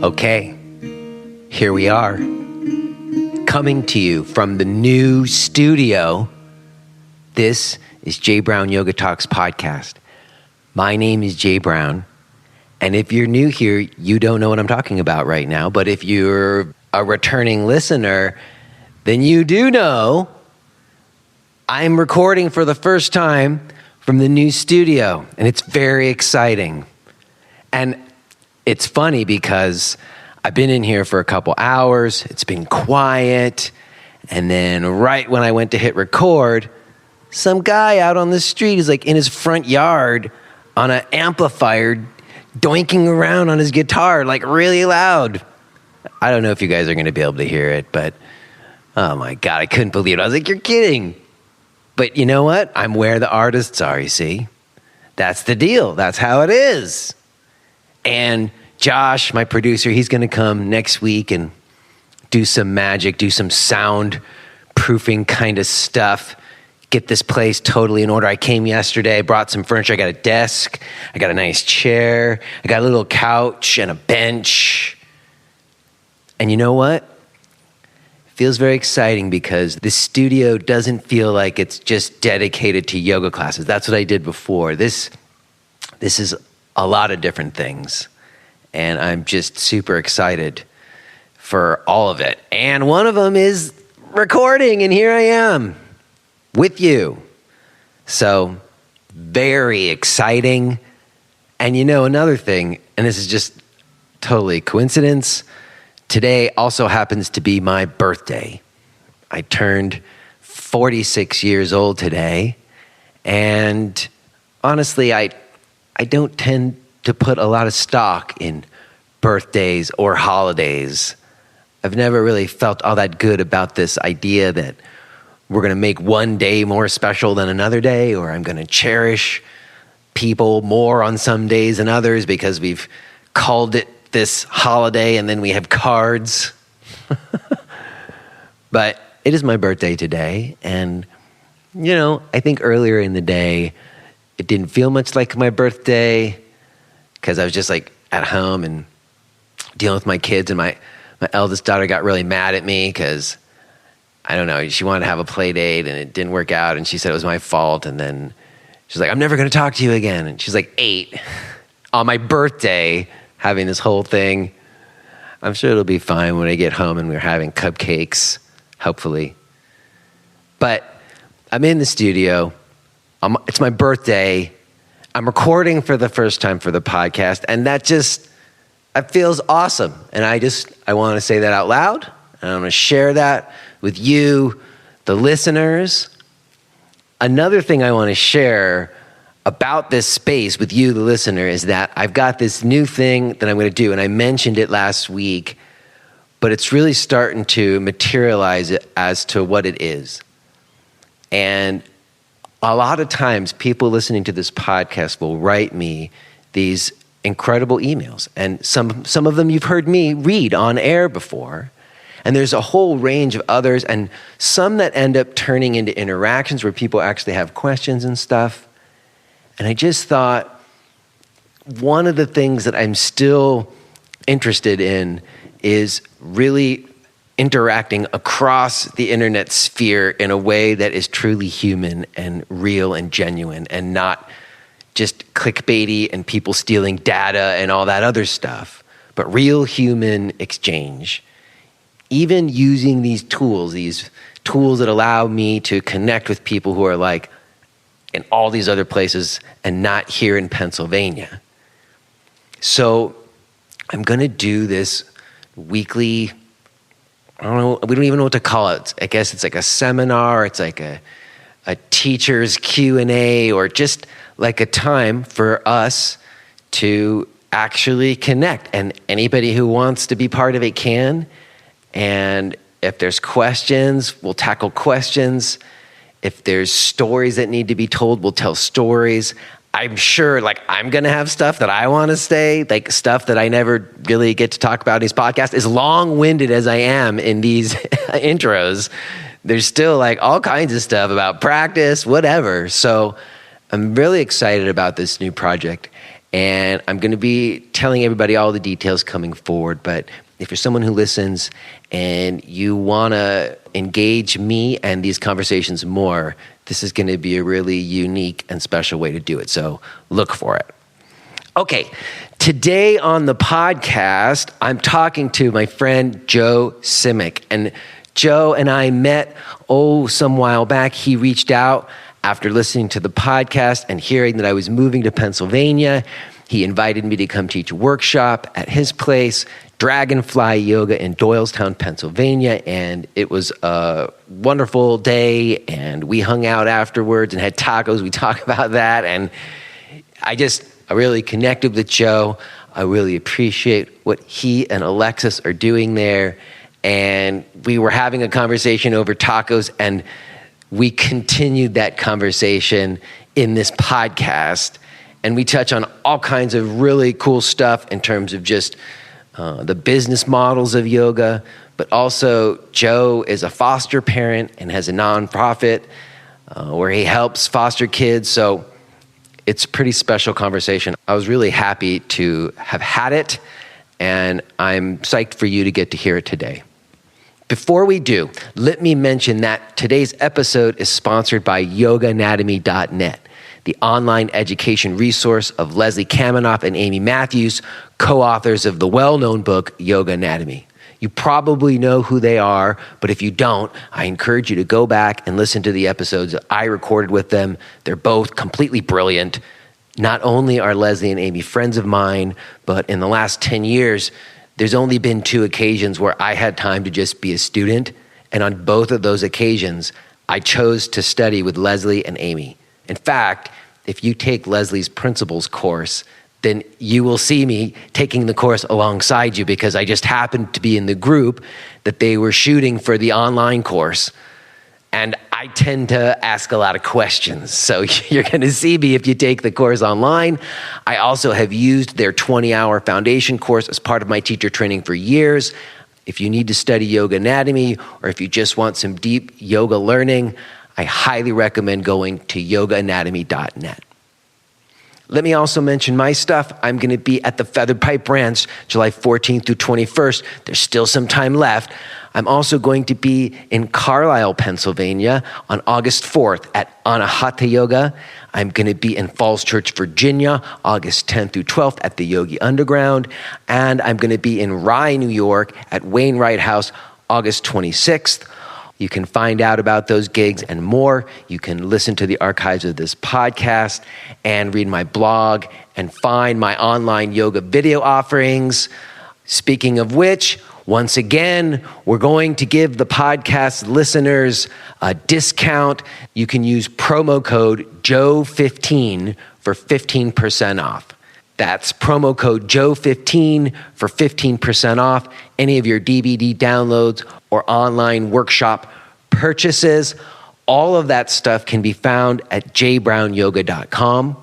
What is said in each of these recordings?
Okay, here we are, coming to you from the new studio. This is Jay Brown Yoga Talks podcast. My name is Jay Brown, and if you're new here, you don't know what I'm talking about right now, but if you're a returning listener, then you do know I'm recording for the first time from the new studio, and it's very exciting. And it's funny because I've been in here for a couple hours, it's been quiet, and then right when I went to hit record, some guy out on the street is like in his front yard on an amplifier doinking around on his guitar like really loud. I don't know if you guys are going to be able to hear it, but oh my God, I couldn't believe it. I was like, you're kidding. But you know what? I'm where the artists are, you see? That's the deal. That's how it is. And Josh, my producer, he's going to come next week and do some magic, do some sound proofing kind of stuff, get this place totally in order. I came yesterday, I brought some furniture. I got a desk, I got a nice chair, I got a little couch and a bench. And you know what? It feels very exciting because this studio doesn't feel like it's just dedicated to yoga classes. That's what I did before. This is a lot of different things, and I'm just super excited for all of it. And one of them is recording, and here I am with you. So very exciting. And you know, another thing, and this is just totally coincidence, today also happens to be my birthday. I turned 46 years old today, and honestly, I don't tend to put a lot of stock in birthdays or holidays. I've never really felt all that good about this idea that we're going to make one day more special than another day, or I'm going to cherish people more on some days than others because we've called it this holiday and then we have cards. But it is my birthday today, and you know, I think earlier in the day it didn't feel much like my birthday because I was just like at home and dealing with my kids, and my eldest daughter got really mad at me because, I don't know, she wanted to have a play date and it didn't work out, and she said it was my fault, and then she's like, I'm never going to talk to you again. And she's like 8 on my birthday having this whole thing. I'm sure it'll be fine when I get home and we're having cupcakes, hopefully. But I'm in the studio. It's my birthday. I'm recording for the first time for the podcast, and that feels awesome. And I want to say that out loud, and I'm going to share that with you, the listeners. Another thing I want to share about this space with you, the listener, is that I've got this new thing that I'm going to do, and I mentioned it last week, but it's really starting to materialize it as to what it is. And a lot of times people listening to this podcast will write me these incredible emails, and some of them you've heard me read on air before, and there's a whole range of others, and some that end up turning into interactions where people actually have questions and stuff. And I just thought one of the things that I'm still interested in is really interacting across the internet sphere in a way that is truly human and real and genuine, and not just clickbaity and people stealing data and all that other stuff, but real human exchange. Even using these tools that allow me to connect with people who are like in all these other places and not here in Pennsylvania. So I'm going to do this weekly, I don't know, we don't even know what to call it. I guess it's like a seminar, it's like a teacher's Q&A, or just like a time for us to actually connect. And anybody who wants to be part of it can. And if there's questions, we'll tackle questions. If there's stories that need to be told, we'll tell stories. I'm sure, like, I'm going to have stuff that I want to say, like stuff that I never really get to talk about in these podcasts. As long-winded as I am in these intros, there's still like all kinds of stuff about practice, whatever. So I'm really excited about this new project, and I'm going to be telling everybody all the details coming forward. But if you're someone who listens and you want to engage me and these conversations more, this is going to be a really unique and special way to do it. So look for it. Okay, today on the podcast, I'm talking to my friend Joe Simek. And Joe and I met, some while back. He reached out after listening to the podcast and hearing that I was moving to Pennsylvania. He invited me to come teach a workshop at his place, Dragonfly Yoga in Doylestown, Pennsylvania. And it was a wonderful day, and we hung out afterwards and had tacos. We talked about that, and I really connected with Joe. I really appreciate what he and Alexis are doing there. And we were having a conversation over tacos, and we continued that conversation in this podcast. And we touch on all kinds of really cool stuff in terms of just the business models of yoga. But also, Joe is a foster parent and has a nonprofit where he helps foster kids. So it's a pretty special conversation. I was really happy to have had it, and I'm psyched for you to get to hear it today. Before we do, let me mention that today's episode is sponsored by yogaanatomy.net, the online education resource of Leslie Kaminoff and Amy Matthews, co-authors of the well-known book, Yoga Anatomy. You probably know who they are, but if you don't, I encourage you to go back and listen to the episodes that I recorded with them. They're both completely brilliant. Not only are Leslie and Amy friends of mine, but in the last 10 years, there's only been 2 occasions where I had time to just be a student. And on both of those occasions, I chose to study with Leslie and Amy. In fact, if you take Leslie's principles course, then you will see me taking the course alongside you, because I just happened to be in the group that they were shooting for the online course. And I tend to ask a lot of questions. So you're going to see me if you take the course online. I also have used their 20-hour foundation course as part of my teacher training for years. If you need to study yoga anatomy, or if you just want some deep yoga learning, I highly recommend going to yogaanatomy.net. Let me also mention my stuff. I'm going to be at the Feathered Pipe Ranch, July 14th through 21st. There's still some time left. I'm also going to be in Carlisle, Pennsylvania on August 4th at Anahata Yoga. I'm going to be in Falls Church, Virginia, August 10th through 12th at the Yogi Underground. And I'm going to be in Rye, New York at Wainwright House, August 26th. You can find out about those gigs and more. You can listen to the archives of this podcast and read my blog and find my online yoga video offerings. Speaking of which, once again, we're going to give the podcast listeners a discount. You can use promo code JOE15 for 15% off. That's promo code JOE15 for 15% off any of your DVD downloads or online workshop purchases. All of that stuff can be found at jbrownyoga.com.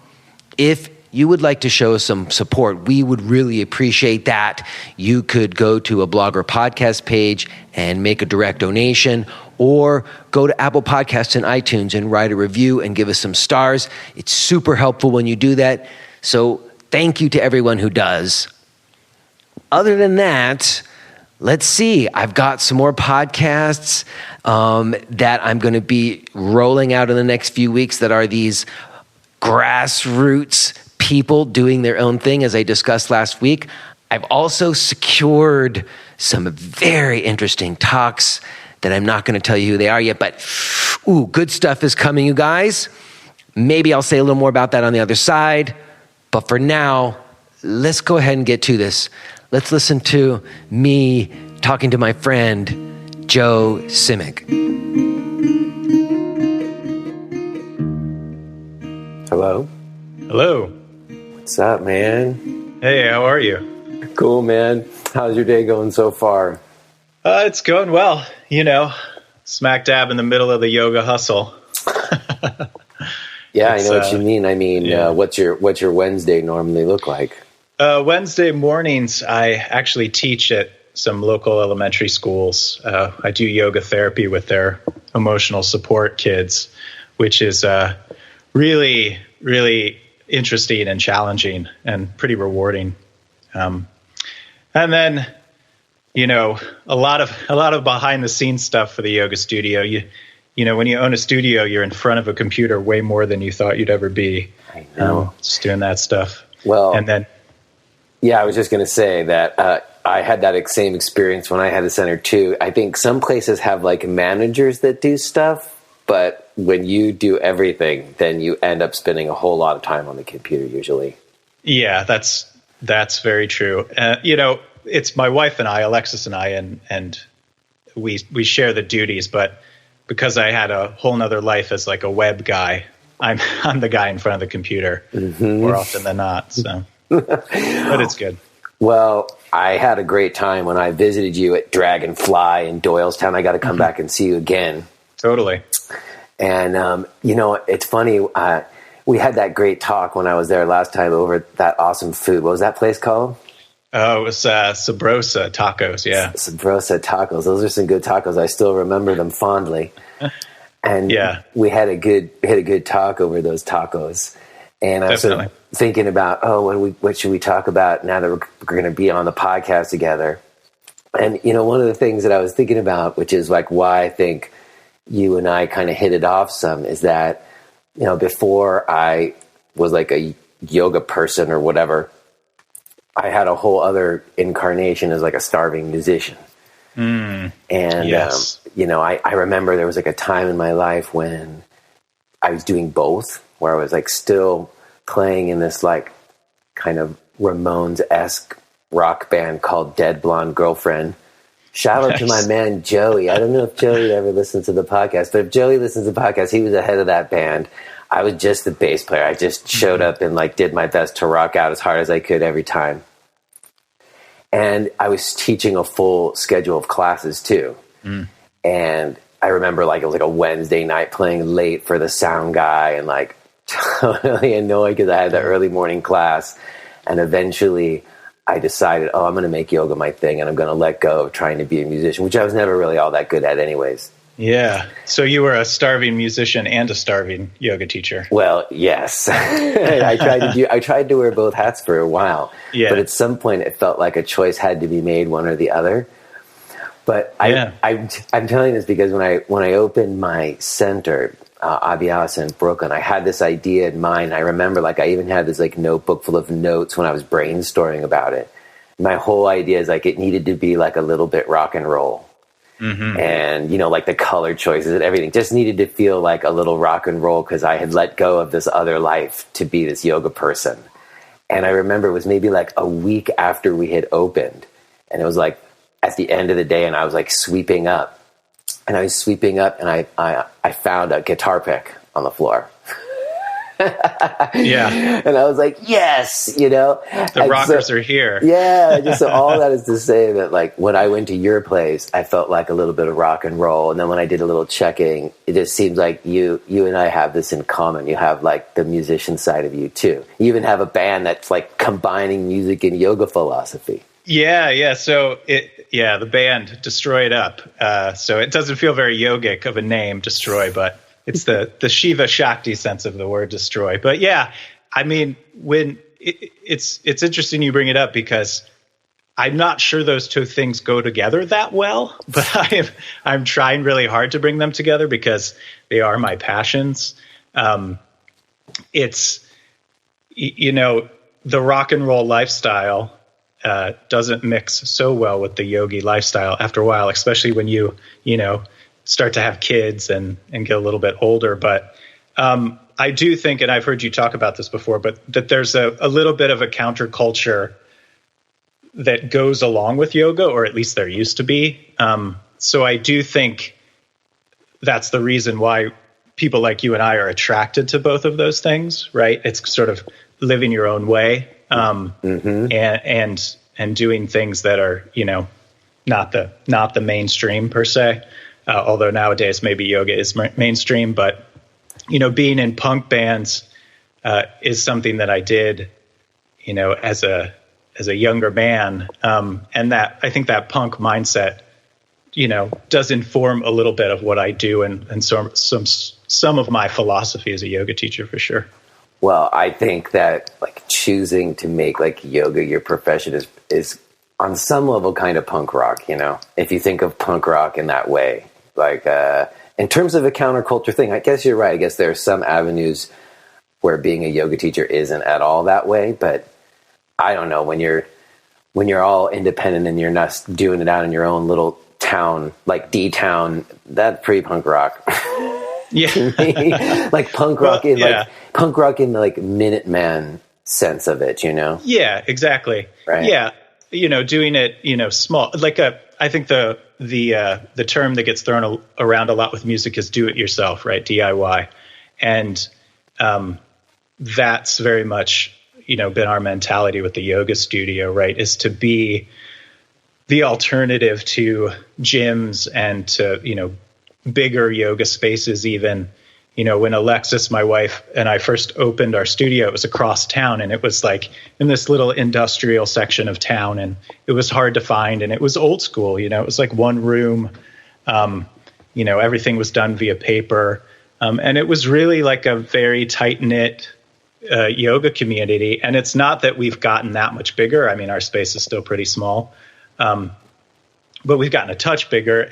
If you would like to show us some support, we would really appreciate that. You could go to a blog or podcast page and make a direct donation, or go to Apple Podcasts and iTunes and write a review and give us some stars. It's super helpful when you do that. So thank you to everyone who does. Other than that, let's see. I've got some more podcasts that I'm going to be rolling out in the next few weeks that are these grassroots people doing their own thing, as I discussed last week. I've also secured some very interesting talks that I'm not going to tell you who they are yet, but good stuff is coming, you guys. Maybe I'll say a little more about that on the other side. But for now, let's go ahead and get to this. Let's listen to me talking to my friend, Joe Simek. Hello. Hello. What's up, man? Hey, how are you? Cool, man. How's your day going so far? It's going well. You know, smack dab in the middle of the yoga hustle. Yeah, I know what you mean. I mean, yeah. What's your Wednesday normally look like? Wednesday mornings, I actually teach at some local elementary schools. I do yoga therapy with their emotional support kids, which is really, really interesting and challenging and pretty rewarding. And then, a lot of behind the scenes stuff for the yoga studio. When you own a studio, you're in front of a computer way more than you thought you'd ever be. I know. Just doing that stuff. Well, and then, yeah, I was just going to say that I had that same experience when I had the center too. I think some places have like managers that do stuff, but when you do everything, then you end up spending a whole lot of time on the computer usually. Yeah, that's very true. It's my wife and I, Alexis and I, and we share the duties, but because I had a whole nother life as like a web guy, I'm the guy in front of the computer more often than not. So, but it's good. Well, I had a great time when I visited you at Dragonfly in Doylestown. I got to come back and see you again. Totally. And, it's funny. We had that great talk when I was there last time over that awesome food. What was that place called? Oh, it was Sabrosa Tacos, yeah. Sabrosa Tacos. Those are some good tacos. I still remember them fondly. And we had a good talk over those tacos. And I was sort of thinking about, what should we talk about now that we're going to be on the podcast together? And, one of the things that I was thinking about, which is like why I think you and I kind of hit it off some, is that, before I was like a yoga person or whatever, I had a whole other incarnation as like a starving musician. And, yes. I remember there was like a time in my life when I was doing both, where I was like still playing in this like kind of Ramones-esque rock band called Dead Blonde Girlfriend. Shout out to my man, Joey. I don't know if Joey ever listened to the podcast, but if Joey listens to the podcast, he was the head of that band. I was just the bass player. I just showed up and like did my best to rock out as hard as I could every time. And I was teaching a full schedule of classes too. And I remember like it was like a Wednesday night playing late for the sound guy and like totally annoyed because I had the early morning class. And eventually I decided, I'm going to make yoga my thing and I'm going to let go of trying to be a musician, which I was never really all that good at anyways. Yeah. So you were a starving musician and a starving yoga teacher. Well, yes. I tried to wear both hats for a while. Yeah. But at some point it felt like a choice had to be made, one or the other. But I'm telling this because when I opened my center, Avialis in Brooklyn, I had this idea in mind. I remember like I even had this like notebook full of notes when I was brainstorming about it. My whole idea is like it needed to be like a little bit rock and roll. And, like the color choices and everything just needed to feel like a little rock and roll because I had let go of this other life to be this yoga person. And I remember it was maybe like a week after we had opened. And it was like at the end of the day and I was like sweeping up. And I was sweeping up and I found a guitar pick on the floor. Yeah. And I was like, yes, The rockers are here. Yeah. So all that is to say that like when I went to your place, I felt like a little bit of rock and roll. And then when I did a little checking, it just seems like you and I have this in common. You have like the musician side of you too. You even have a band that's like combining music and yoga philosophy. Yeah. So the band Destroy It Up. So it doesn't feel very yogic of a name, Destroy, but it's the Shiva Shakti sense of the word destroy. But yeah, I mean, when it's interesting you bring it up because I'm not sure those two things go together that well, but I'm trying really hard to bring them together because they are my passions. It's, the rock and roll lifestyle doesn't mix so well with the yogi lifestyle after a while, especially when you start to have kids and get a little bit older. But I do think, and I've heard you talk about this before, but that there's a little bit of a counterculture that goes along with yoga, or at least there used to be. So I do think that's the reason why people like you and I are attracted to both of those things, right? It's sort of living your own way and doing things that are, not the mainstream per se. Although nowadays maybe yoga is mainstream, but being in punk bands is something that I did, as a younger man, and that I think that punk mindset does inform a little bit of what I do and some of my philosophy as a yoga teacher for sure. Well, I think that like choosing to make like yoga your profession is on some level kind of punk rock, if you think of punk rock in that way, like in terms of a counterculture thing. I guess you're right. I guess there are some avenues where being a yoga teacher isn't at all that way, but I don't know, when you're all independent and you're not doing it out in your own little town, like D-town, that's pretty punk rock. Yeah. Like punk rock like punk rock in the like Minuteman sense of it, Yeah, exactly. Right. Yeah. Doing it, small, like I think the term that gets thrown around a lot with music is do it yourself, right? DIY. And that's very much, been our mentality with the yoga studio, right? Is to be the alternative to gyms and to, bigger yoga spaces even. When Alexis, my wife, and I first opened our studio, it was across town, and it was like in this little industrial section of town, and it was hard to find, and it was old school, it was like one room, everything was done via paper, and it was really like a very tight-knit yoga community. And it's not that we've gotten that much bigger. I mean, our space is still pretty small, but we've gotten a touch bigger,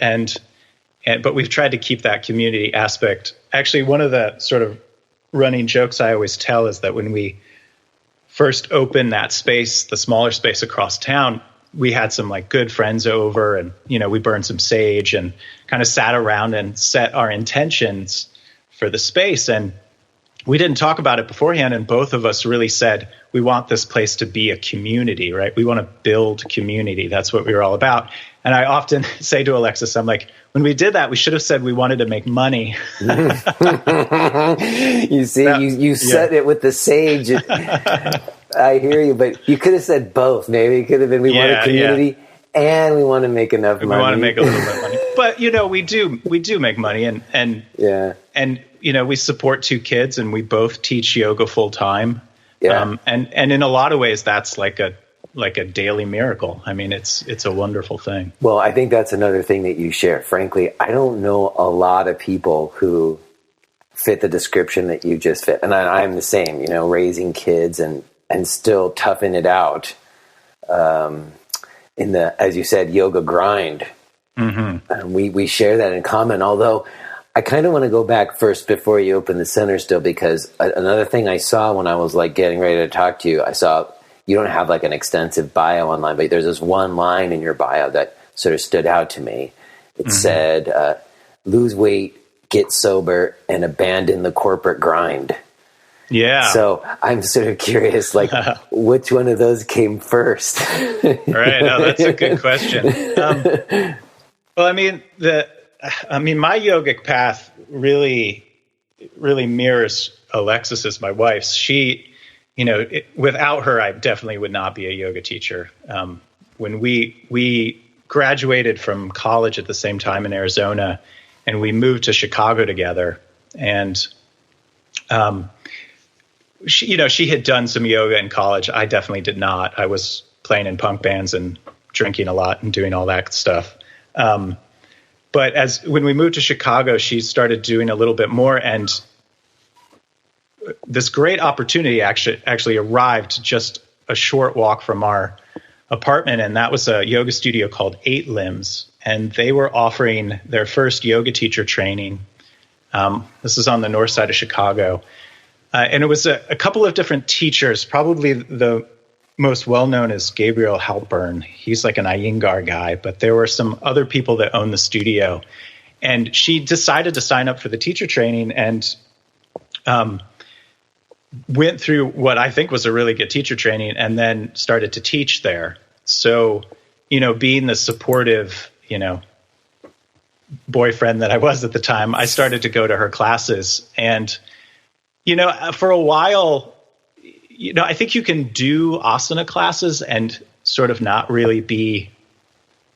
but we've tried to keep that community aspect. Actually, one of the sort of running jokes I always tell is that when we first opened that space, the smaller space across town, we had some like good friends over, and, we burned some sage and kind of sat around and set our intentions for the space. And we didn't talk about it beforehand. And both of us really said, we want this place to be a community, right? We want to build community. That's what we were all about. And I often say to Alexis, I'm like, when we did that, we should have said we wanted to make money. You see, you said it with the sage. I hear you, but you could have said both. Maybe it could have been we want a community and we want to make enough money. We want to make a little bit of money. But, we do make money. And we support 2 kids, and we both teach yoga full time. Yeah. And in a lot of ways, that's like a daily miracle. I mean, it's a wonderful thing. Well, I think that's another thing that you share. Frankly, I don't know a lot of people who fit the description that you just fit. And I'm the same, raising kids and still toughing it out in the, as you said, yoga grind. Mm-hmm. We share that in common, although I kind of want to go back first before you open the center still, because another thing I saw when I was like getting ready to talk to you, I saw you don't have like an extensive bio online, but there's this one line in your bio that sort of stood out to me. It said, lose weight, get sober, and abandon the corporate grind. Yeah. So I'm sort of curious, like, which one of those came first? Right. Oh, that's a good question. Well, I mean, my yogic path really mirrors Alexis's, my wife's. She, without her, I definitely would not be a yoga teacher. When we graduated from college at the same time in Arizona, and we moved to Chicago together, and she had done some yoga in college. I definitely did not. I was playing in punk bands and drinking a lot and doing all that stuff. But when we moved to Chicago, she started doing a little bit more, and this great opportunity actually arrived just a short walk from our apartment, and that was a yoga studio called 8 Limbs, and they were offering their first yoga teacher training. This is on the north side of Chicago, and it was a couple of different teachers. Probably the most well-known is Gabriel Halpern. He's like an Iyengar guy, but there were some other people that owned the studio. And she decided to sign up for the teacher training and went through what I think was a really good teacher training and then started to teach there. So, being the supportive, boyfriend that I was at the time, I started to go to her classes. And, for a while, I think you can do asana classes and sort of not really be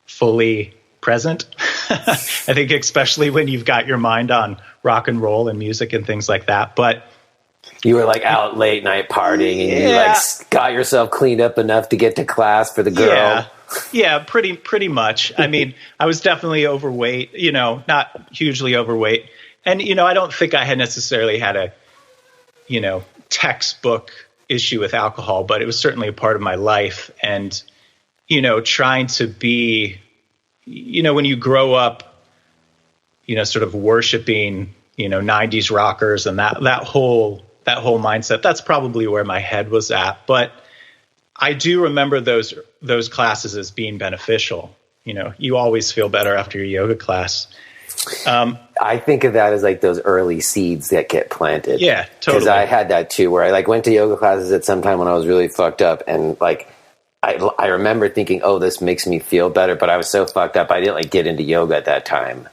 fully present. I think especially when you've got your mind on rock and roll and music and things like that. But you were like out late night partying and you like got yourself cleaned up enough to get to class for the girl. Yeah, pretty much. I mean, I was definitely overweight, not hugely overweight. And, I don't think I had necessarily had a, textbook issue with alcohol, but it was certainly a part of my life. And, trying to be, when you grow up, sort of worshiping, 90s rockers and that whole mindset, that's probably where my head was at. But I do remember those classes as being beneficial. You always feel better after your yoga class. I think of that as like those early seeds that get planted. Yeah, totally. Because I had that too, where I like went to yoga classes at some time when I was really fucked up, and like I remember thinking, oh, this makes me feel better, but I was so fucked up I didn't like get into yoga at that time.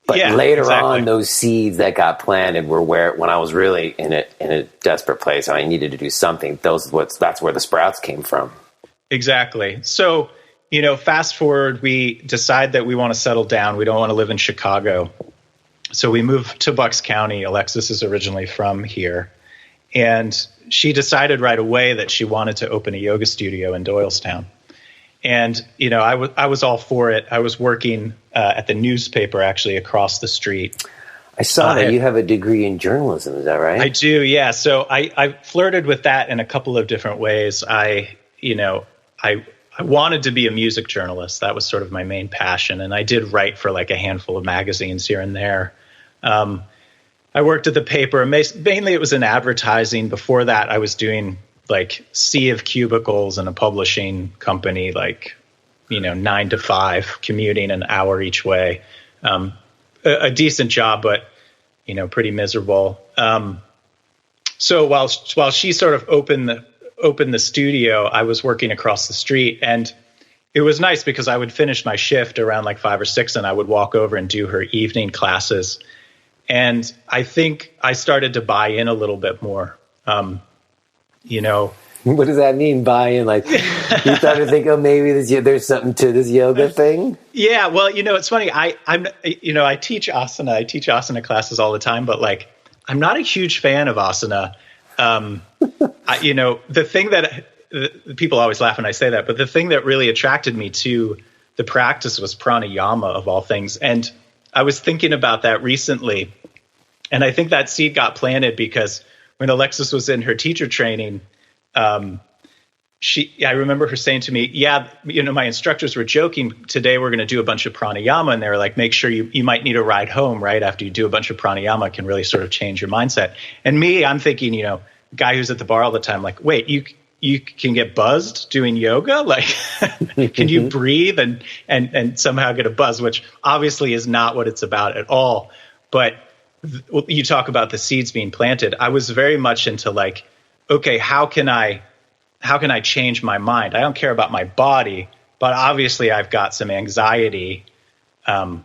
But later on, those seeds that got planted were when I was really in a desperate place and I needed to do something. That's where the sprouts came from. Exactly. So, fast forward, we decide that we want to settle down. We don't want to live in Chicago. So we moved to Bucks County. Alexis is originally from here. And she decided right away that she wanted to open a yoga studio in Doylestown. And, I was all for it. I was working at the newspaper actually across the street. I saw that you have a degree in journalism. Is that right? I do. Yeah. So I flirted with that in a couple of different ways. I wanted to be a music journalist. That was sort of my main passion. And I did write for like a handful of magazines here and there. I worked at the paper. Mainly it was in advertising. Before that, I was doing like sea of cubicles in a publishing company, like, 9 to 5, commuting an hour each way. A decent job, but, pretty miserable. So while she sort of opened the studio, I was working across the street, and it was nice because I would finish my shift around like 5 or 6 and I would walk over and do her evening classes. And I think I started to buy in a little bit more. What does that mean, buy in? Like, you started to think, oh, maybe there's something to this yoga thing? Yeah, well, it's funny. I teach asana. I teach asana classes all the time, but like, I'm not a huge fan of asana. The thing that people always laugh when I say that, but the thing that really attracted me to the practice was pranayama of all things. And I was thinking about that recently. And I think that seed got planted because when Alexis was in her teacher training, I remember her saying to me, my instructors were joking, today we're going to do a bunch of pranayama. And they were like, make sure you might need a ride home, right? After you do a bunch of pranayama, it can really sort of change your mindset. And me, I'm thinking, guy who's at the bar all the time, like, wait, you can get buzzed doing yoga? Like, can you breathe and somehow get a buzz, which obviously is not what it's about at all. But you talk about the seeds being planted. I was very much into like, okay, how can I change my mind? I don't care about my body, but obviously I've got some anxiety. How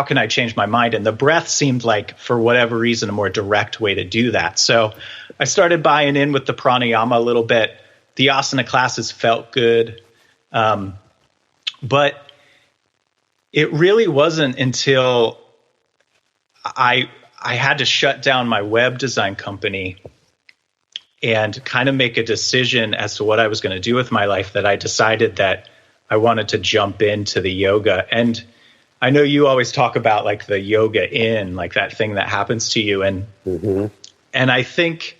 can I change my mind? And the breath seemed like, for whatever reason, a more direct way to do that. So I started buying in with the pranayama a little bit. The asana classes felt good. But it really wasn't until I had to shut down my web design company and kind of make a decision as to what I was going to do with my life that I decided that I wanted to jump into the yoga. And I know you always talk about like the yoga in, like that thing that happens to you. And and I think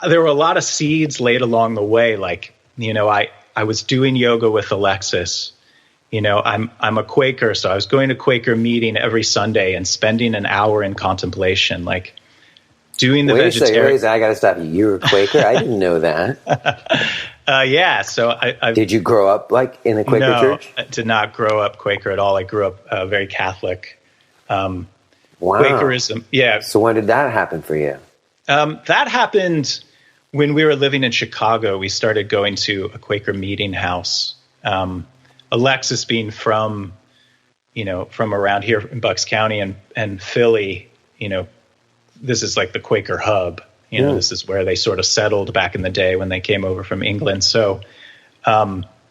there were a lot of seeds laid along the way. Like, I was doing yoga with Alexis. I'm a Quaker, so I was going to Quaker meeting every Sunday and spending an hour in contemplation, like doing the vegetarian. I got to stop you. You were a Quaker? I didn't know that. Yeah. So I did you grow up like in a Quaker church? I did not grow up Quaker at all. I grew up very Catholic. Wow. Quakerism. Yeah. So when did that happen for you? That happened when we were living in Chicago. We started going to a Quaker meeting house. Alexis being from around here in Bucks County and Philly, this is like the Quaker hub. This is where they sort of settled back in the day when they came over from England. So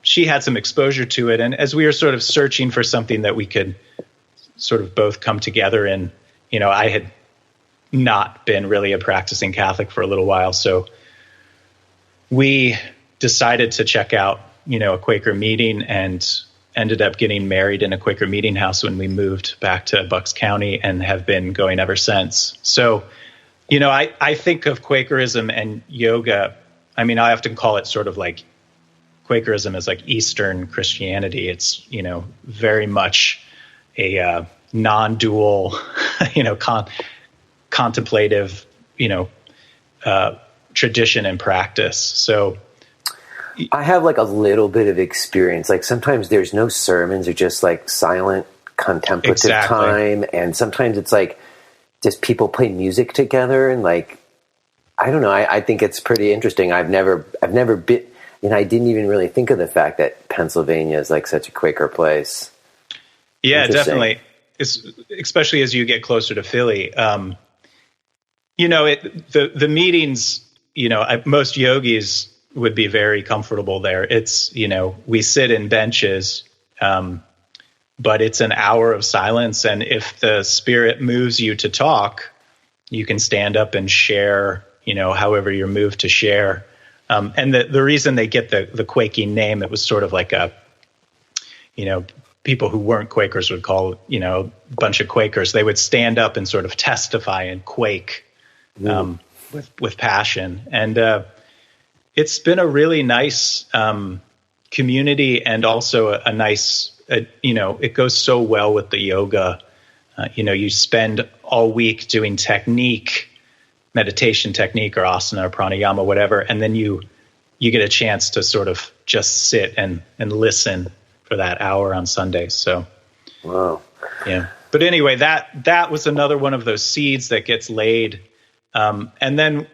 she had some exposure to it. And as we were sort of searching for something that we could sort of both come together in, I had not been really a practicing Catholic for a little while. So we decided to check out, a Quaker meeting, and ended up getting married in a Quaker meeting house when we moved back to Bucks County, and have been going ever since. So, I think of Quakerism and yoga. I mean, I often call it sort of like Quakerism is like Eastern Christianity. It's, very much a non-dual, contemplative, tradition and practice. So I have like a little bit of experience. Like sometimes there's no sermons or just like silent contemplative time. And sometimes it's like just people play music together and like, I don't know. I think it's pretty interesting. I've never been, I didn't even really think of the fact that Pennsylvania is like such a Quaker place. Yeah, definitely. Especially as you get closer to Philly. The meetings, most yogis would be very comfortable there. It's, we sit in benches, but it's an hour of silence. And if the spirit moves you to talk, you can stand up and share, however you're moved to share. And the reason they get the Quaking name, it was sort of like a, people who weren't Quakers would call, a bunch of Quakers. They would stand up and sort of testify and quake with passion. And it's been a really nice community, and also a nice, it goes so well with the yoga. You spend all week doing meditation technique or asana or pranayama, whatever, and then you get a chance to sort of just sit and listen for that hour on Sundays. So, wow. Yeah. But anyway, that was another one of those seeds that gets laid. And then,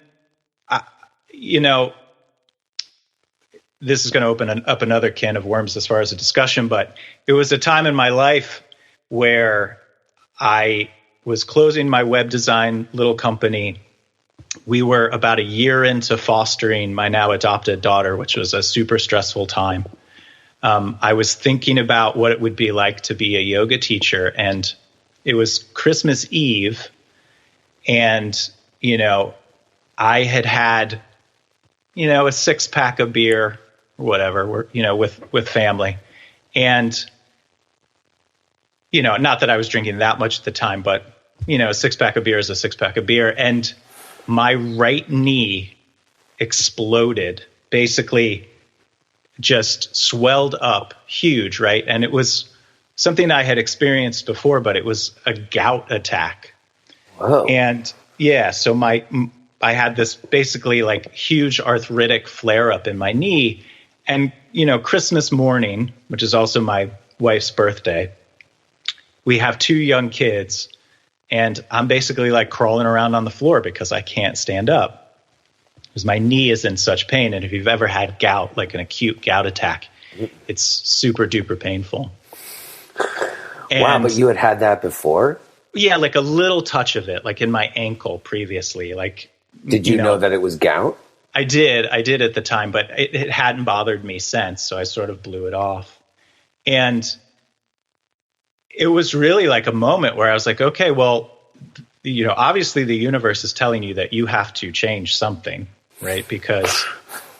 this is going to open up another can of worms as far as a discussion, but it was a time in my life where I was closing my web design little company. We were about a year into fostering my now adopted daughter, which was a super stressful time. I was thinking about what it would be like to be a yoga teacher, and it was Christmas Eve, and, I had, a 6-pack of beer or whatever, with family. And, not that I was drinking that much at the time, but, a 6-pack of beer is a 6-pack of beer. And my right knee exploded, basically just swelled up huge, right? And it was something I had experienced before, but it was a gout attack. Whoa. And yeah, so I had this basically like huge arthritic flare up in my knee. And, Christmas morning, which is also my wife's birthday, we have 2 young kids, and I'm basically like crawling around on the floor because I can't stand up because my knee is in such pain. And if you've ever had gout, like an acute gout attack, it's super duper painful. And, wow, but you had that before? Yeah, like a little touch of it, like in my ankle previously. Like, did you know that it was gout? I did at the time, but it hadn't bothered me since, so I sort of blew it off. And it was really like a moment where I was like, okay, well, obviously the universe is telling you that you have to change something, right?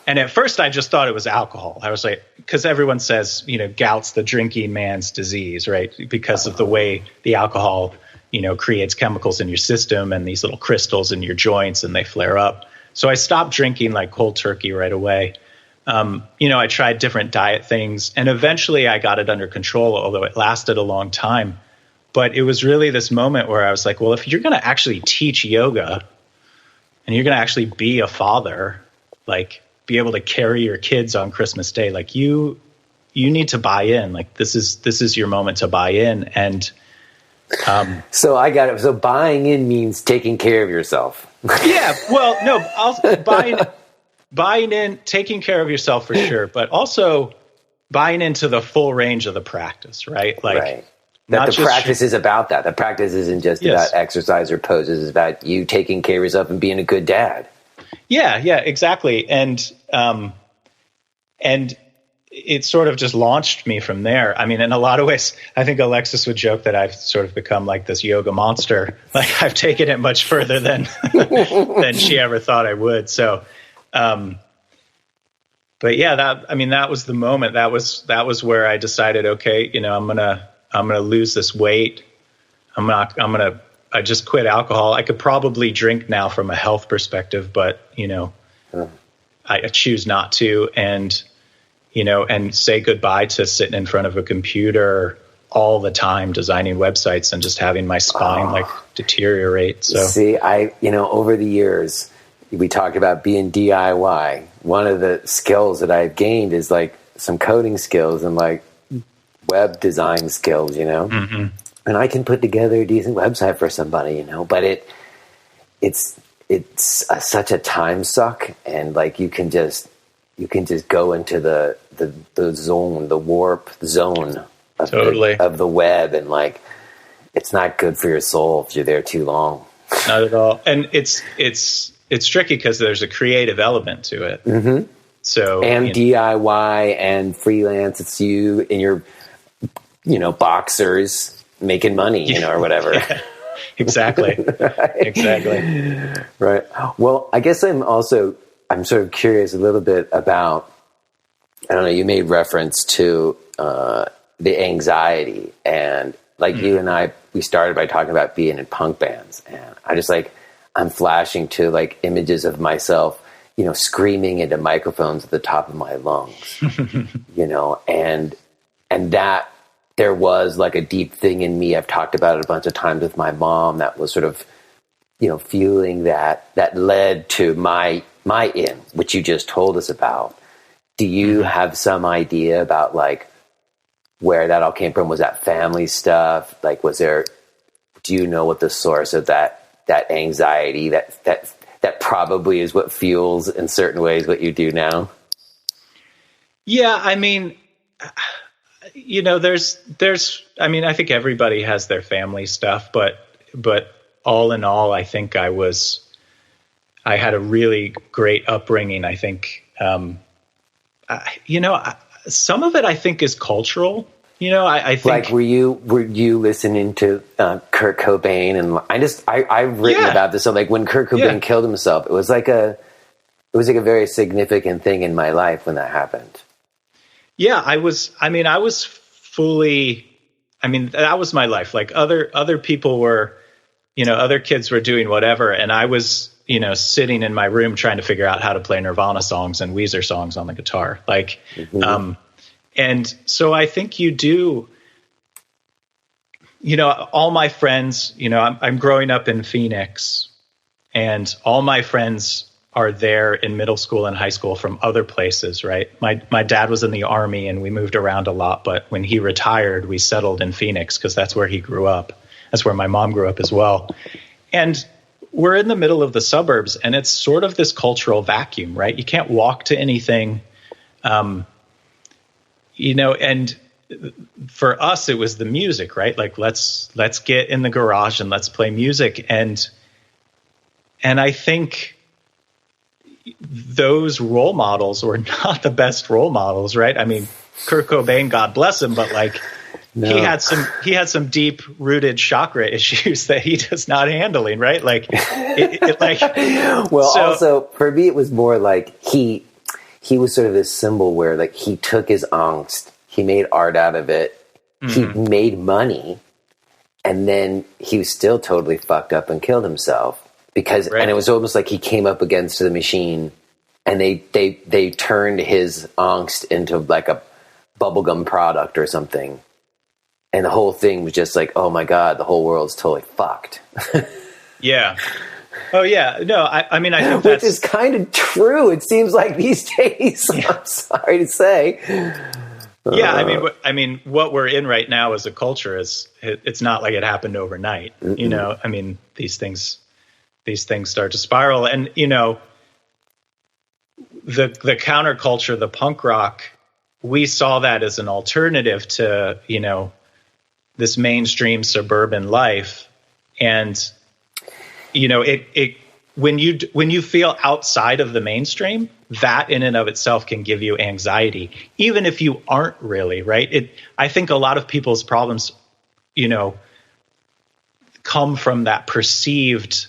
And at first I just thought it was alcohol. I was like, because everyone says, gout's the drinking man's disease, right? Because of the way the alcohol, creates chemicals in your system and these little crystals in your joints, and they flare up. So I stopped drinking like cold turkey right away. I tried different diet things, and eventually I got it under control, although it lasted a long time. But it was really this moment where I was like, well, if you're going to actually teach yoga and you're going to actually be a father, like be able to carry your kids on Christmas Day, like you need to buy in. Like this is your moment to buy in. And so I got it. So buying in means taking care of yourself. Yeah. Well, no, buying in, taking care of yourself for sure, but also buying into the full range of the practice, right? Like, right. That the practice is about that. The practice isn't just about exercise or poses. It's about you taking care of yourself and being a good dad. Yeah, exactly. And it sort of just launched me from there. I mean, in a lot of ways, I think Alexis would joke that I've sort of become like this yoga monster. Like I've taken it much further than she ever thought I would. So, but yeah, that was the moment. That was where I decided, okay, I'm gonna lose this weight. I just quit alcohol. I could probably drink now from a health perspective, but I choose not to, and say goodbye to sitting in front of a computer all the time designing websites and just having my spine deteriorate. So see, over the years, we talked about being DIY. One of the skills that I've gained is like some coding skills and like web design skills, Mm-hmm. and I can put together a decent website for somebody, but it's such a time suck, and like you can just go into the zone, the warp zone of, of the web, and like it's not good for your soul if you're there too long. Not at all. And it's tricky because there's a creative element to it. Mm-hmm. So DIY and freelance, it's you in your boxers making money, or whatever. Yeah, exactly. Exactly. Right. Well, I guess I'm sort of curious a little bit about, I don't know, you made reference to the anxiety, and like you and I, we started by talking about being in punk bands, and I just I'm flashing to like images of myself, screaming into microphones at the top of my lungs, and that there was like a deep thing in me. I've talked about it a bunch of times with my mom that was sort of, fueling that led to my in, which you just told us about. Do you have some idea about like where that all came from? Was that family stuff? Like, do you know what the source of that anxiety, that probably is what fuels in certain ways what you do now? Yeah. I mean, I think everybody has their family stuff, but all in all, I think I had a really great upbringing. I think, some of it I think is cultural. I think, like, were you listening to Kurt Cobain? And I've written about this. So like when Kurt Cobain killed himself, it was like a very significant thing in my life when that happened. Yeah, that was my life. Like other people were, other kids were doing whatever. And I was, sitting in my room trying to figure out how to play Nirvana songs and Weezer songs on the guitar. Like, and so I think you do, all my friends, I'm growing up in Phoenix, and all my friends are there in middle school and high school from other places, right? My dad was in the Army and we moved around a lot, but when he retired, we settled in Phoenix because that's where he grew up. That's where my mom grew up as well. And we're in the middle of the suburbs, and it's sort of this cultural vacuum, right? You can't walk to anything, and for us, it was the music, right? Like, let's get in the garage and let's play music. And I think those role models were not the best role models, right? I mean, Kurt Cobain, God bless him, but like, no. He had some deep rooted chakra issues that he does not handling, right? Like, also for me, it was more like he was sort of this symbol where like he took his angst, he made art out of it, he made money, and then he was still totally fucked up and killed himself and it was almost like he came up against the machine, and they turned his angst into like a bubblegum product or something. And the whole thing was just like, oh my God, the whole world's totally fucked. Yeah. Oh yeah. No, I mean, I think which is kind of true. It seems like these days, yeah. I'm sorry to say. Yeah. I mean, what we're in right now as a culture it's not like it happened overnight. I mean, these things start to spiral, and, the counterculture, the punk rock, we saw that as an alternative to, this mainstream suburban life. And, when you feel outside of the mainstream, that in and of itself can give you anxiety, even if you aren't really, right? I think a lot of people's problems, come from that perceived,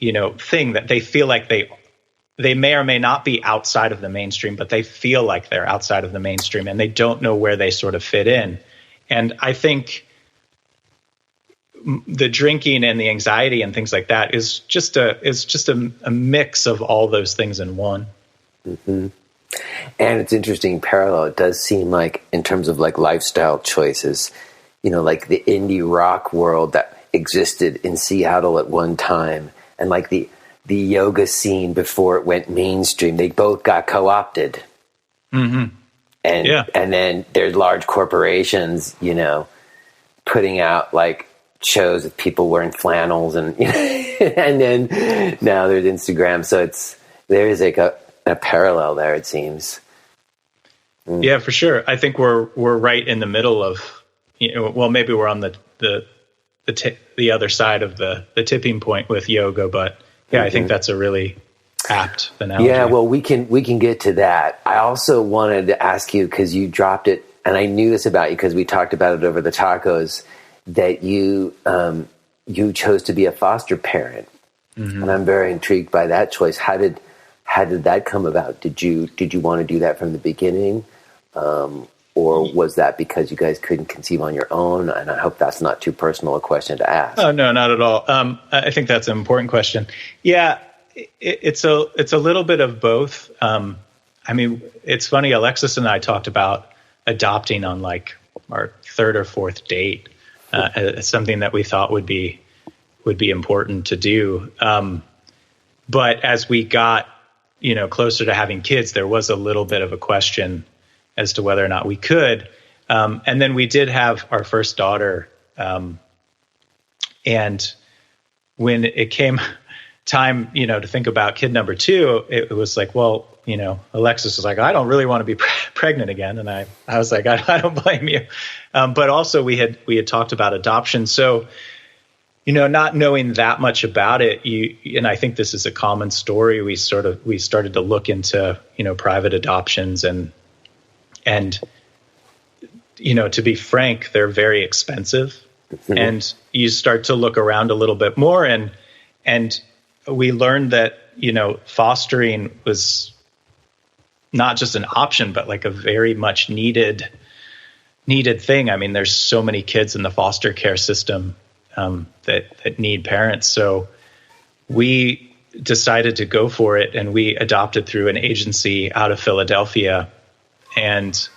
thing that they feel like they they may or may not be outside of the mainstream, but they feel like they're outside of the mainstream and they don't know where they sort of fit in. And I think the drinking and the anxiety and things like that is just a mix of all those things in one. Mm-hmm. And it's interesting parallel. It does seem like in terms of like lifestyle choices, you know, like the indie rock world that existed in Seattle at one time and like the yoga scene before it went mainstream, they both got co-opted. Mm-hmm. And then there's large corporations, you know, putting out like shows with people wearing flannels and, you know, and then now there's Instagram. So there is like a parallel there, it seems. Yeah, for sure. I think we're right in the middle of, you know, well, maybe we're on the other side of the tipping point with yoga, but yeah, I think that's a really apt analogy. Yeah, well, we can get to that. I also wanted to ask you, because you dropped it, and I knew this about you because we talked about it over the tacos, that you chose to be a foster parent, and I'm very intrigued by that choice. How did that come about? Did you want to do that from the beginning, or was that because you guys couldn't conceive on your own? And I hope that's not too personal a question to ask. Oh no, not at all. I think that's an important question. Yeah, it's a little bit of both. I mean, it's funny. Alexis and I talked about adopting on like our third or fourth date. It's something that we thought would be important to do. But as we got, you know, closer to having kids, there was a little bit of a question as to whether or not we could. And then we did have our first daughter. And when it came time, you know, to think about kid number two, it was like, well, you know, Alexis was like, I don't really want to be pregnant again. And I was like, I don't blame you. But also we had talked about adoption. So, you know, not knowing that much about it, and I think this is a common story. We started to look into, you know, private adoptions and, you know, to be frank, they're very expensive. Mm-hmm. And you start to look around a little bit more and we learned that, you know, fostering was not just an option, but like a very much needed thing. I mean, there's so many kids in the foster care system that need parents. So we decided to go for it, and we adopted through an agency out of Philadelphia. And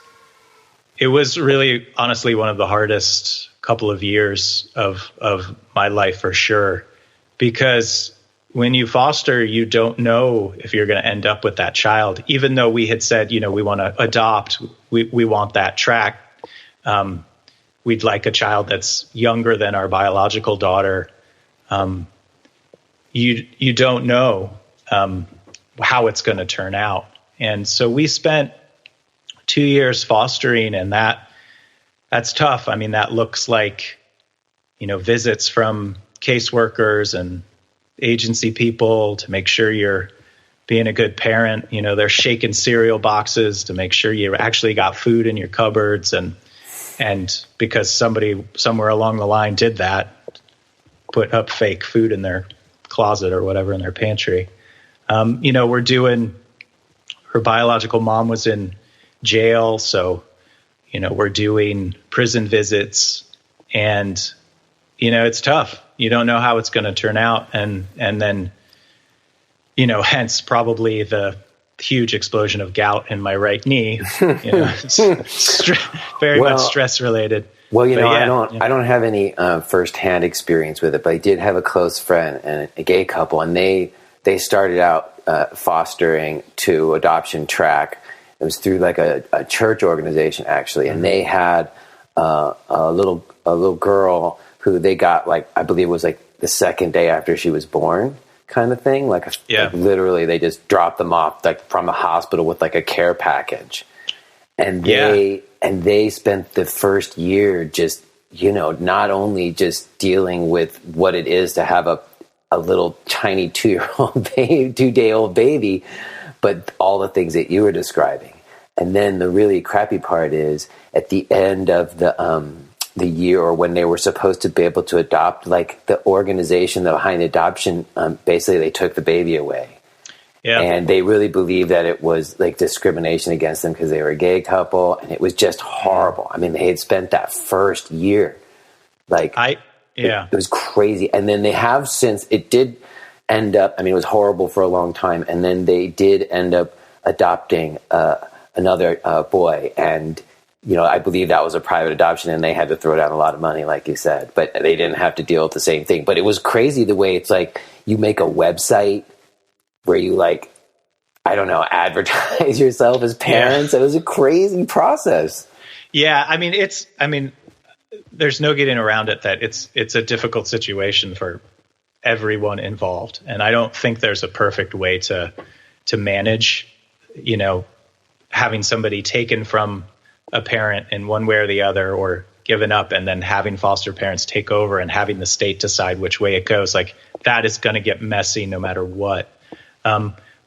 it was really, honestly, one of the hardest couple of years of my life for sure, because when you foster, you don't know if you're going to end up with that child. Even though we had said, you know, we want to adopt, we want that track. We'd like a child that's younger than our biological daughter. You don't know how it's going to turn out. And so we spent 2 years fostering, and that's tough. I mean, that looks like, you know, visits from caseworkers and agency people to make sure you're being a good parent. You know, they're shaking cereal boxes to make sure you actually got food in your cupboards. And because somebody somewhere along the line did that, put up fake food in their closet or whatever in their pantry. You know, her biological mom was in jail. So, you know, we're doing prison visits, and, you know, it's tough. You don't know how it's going to turn out. And then, you know, hence probably the huge explosion of gout in my right knee, you know, very much stress related. Well, you know, yeah, I don't have any firsthand experience with it, but I did have a close friend and a gay couple, and they started out fostering to adoption track. It was through like a church organization actually, and they had a little girl who they got, like, I believe it was like the second day after she was born, kind of thing. Like literally, they just dropped them off like from the hospital with like a care package, and they spent the first year just, you know, not only just dealing with what it is to have a little tiny 2-day-old baby, but all the things that you were describing. And then the really crappy part is at the end of the year, or when they were supposed to be able to adopt, like the organization behind adoption, basically they took the baby away. Yeah. And they really believed that it was like discrimination against them because they were a gay couple. And it was just horrible. I mean, they had spent that first year. It was crazy. And then they have since, it did end up, I mean, it was horrible for a long time. And then they did end up adopting another boy. And, you know, I believe that was a private adoption and they had to throw down a lot of money, like you said. But they didn't have to deal with the same thing. But it was crazy the way it's like you make a website where you like, I don't know, advertise yourself as parents. Yeah. It was a crazy process. Yeah. I mean, there's no getting around it that it's a difficult situation for everyone involved. And I don't think there's a perfect way to manage, you know, having somebody taken from a parent in one way or the other or given up and then having foster parents take over and having the state decide which way it goes. Like that is going to get messy no matter what.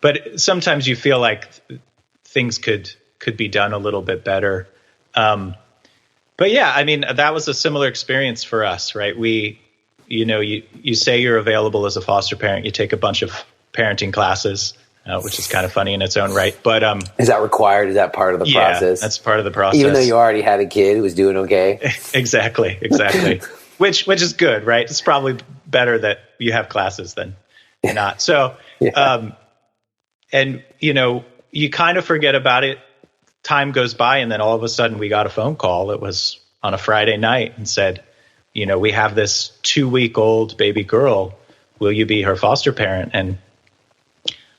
But sometimes you feel like things could be done a little bit better. But yeah, I mean, that was a similar experience for us, right? You say you're available as a foster parent, you take a bunch of parenting classes, which is kind of funny in its own right. But is that required? Is that part of the process? That's part of the process. Even though you already had a kid who was doing okay? Exactly. which is good, right? It's probably better that you have classes than not. So, and you know, you kind of forget about it. Time goes by, and then all of a sudden we got a phone call. It was on a Friday night and said, you know, we have this 2-week-old baby girl. Will you be her foster parent? And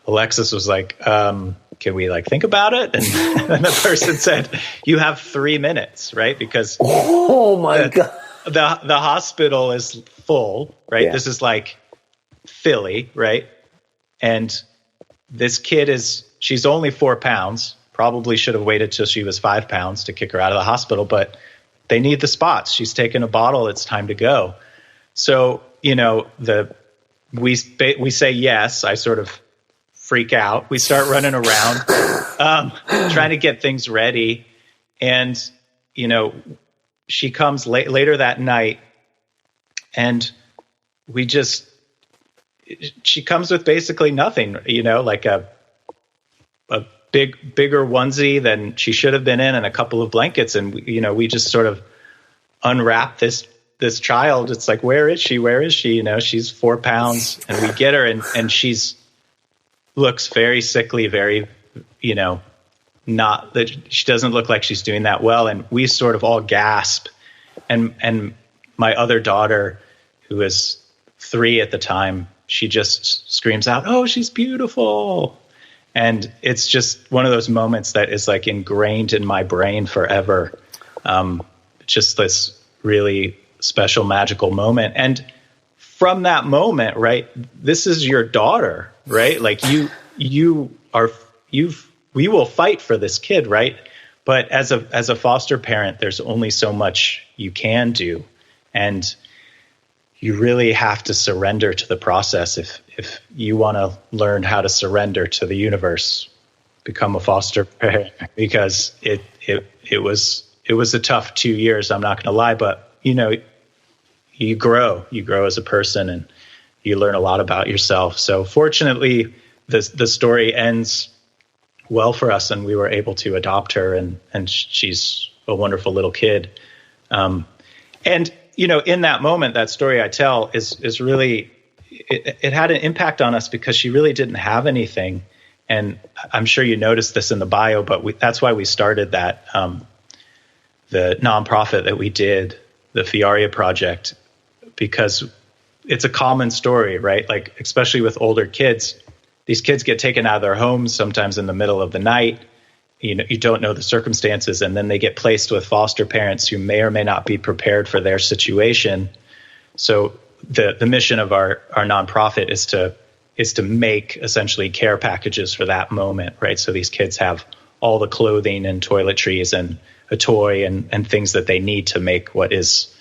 Alexis was like, can we like think about it? And the person said, you have 3 minutes, right? Because oh my God, the hospital is full, right? Yeah. This is like Philly, right? And this kid she's only 4 pounds. Probably should have waited till she was 5 pounds to kick her out of the hospital, but they need the spots. She's taken a bottle. It's time to go. So, you know, we say yes. I sort of freak out. We start running around, trying to get things ready. And, you know, she comes later that night and she comes with basically nothing, you know, like a bigger onesie than she should have been in and a couple of blankets. And, you know, we just sort of unwrap this child. It's like, where is she? You know, she's 4 pounds and we get her and she's looks very sickly, very, you know, not that she doesn't look like she's doing that well. And we sort of all gasp. And my other daughter, who was 3 at the time, she just screams out, "Oh, she's beautiful." And it's just one of those moments that is like ingrained in my brain forever. Just this really special, magical moment. And from that moment, right, this is your daughter, right? Like we will fight for this kid, right? But as a foster parent, there's only so much you can do. And you really have to surrender to the process. If you want to learn how to surrender to the universe, become a foster parent, because it was a tough 2 years. I'm not going to lie, but you know, you grow as a person and you learn a lot about yourself. So fortunately, the story ends well for us, and we were able to adopt her, and she's a wonderful little kid. And you know, in that moment, that story I tell is really, it had an impact on us because she really didn't have anything. And I'm sure you noticed this in the bio, but that's why we started that, the nonprofit that we did, the Fiaria Project, because it's a common story, right? Like, especially with older kids, these kids get taken out of their homes sometimes in the middle of the night. You know, you don't know the circumstances, and then they get placed with foster parents who may or may not be prepared for their situation. So the mission of our nonprofit is to make essentially care packages for that moment, right? So these kids have all the clothing and toiletries and a toy and things that they need to make what is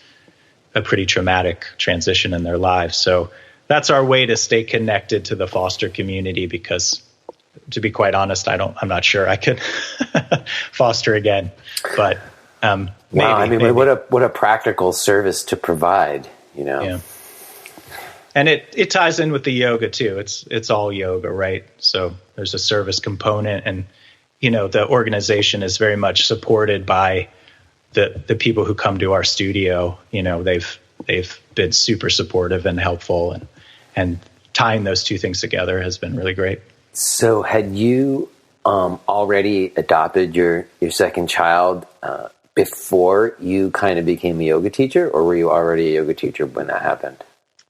a pretty traumatic transition in their lives. So that's our way to stay connected to the foster community, because to be quite honest, I'm not sure I could foster again, but maybe. Wow, I mean, maybe. What a practical service to provide, you know? Yeah. And it ties in with the yoga too. It's all yoga, right? So there's a service component, and the organization is very much supported by the people who come to our studio. They've been super supportive and helpful, and tying those two things together has been really great. So had you already adopted your second child before you kind of became a yoga teacher, or were you already a yoga teacher when that happened?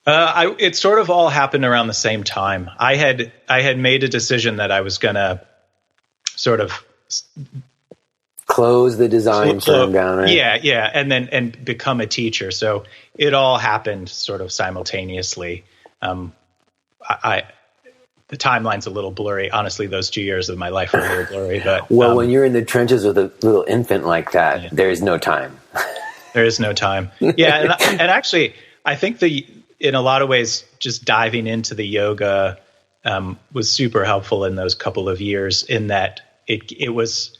It sort of all happened around the same time. I had made a decision that I was going to sort of close the design firm down, right? Yeah, and become a teacher. So it all happened sort of simultaneously. The timeline's a little blurry. Honestly, those 2 years of my life are a little blurry. But when you're in the trenches with a little infant like that, there is no time. There is no time. Yeah, and actually, I think in a lot of ways, just diving into the yoga was super helpful in those couple of years. In that it was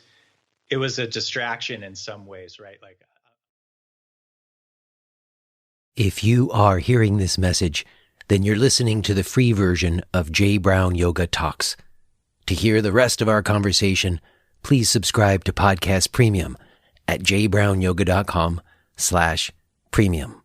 a distraction in some ways, right? Like, if you are hearing this message, then you're listening to the free version of J. Brown Yoga Talks. To hear the rest of our conversation, please subscribe to Podcast Premium at jbrownyoga.com/premium.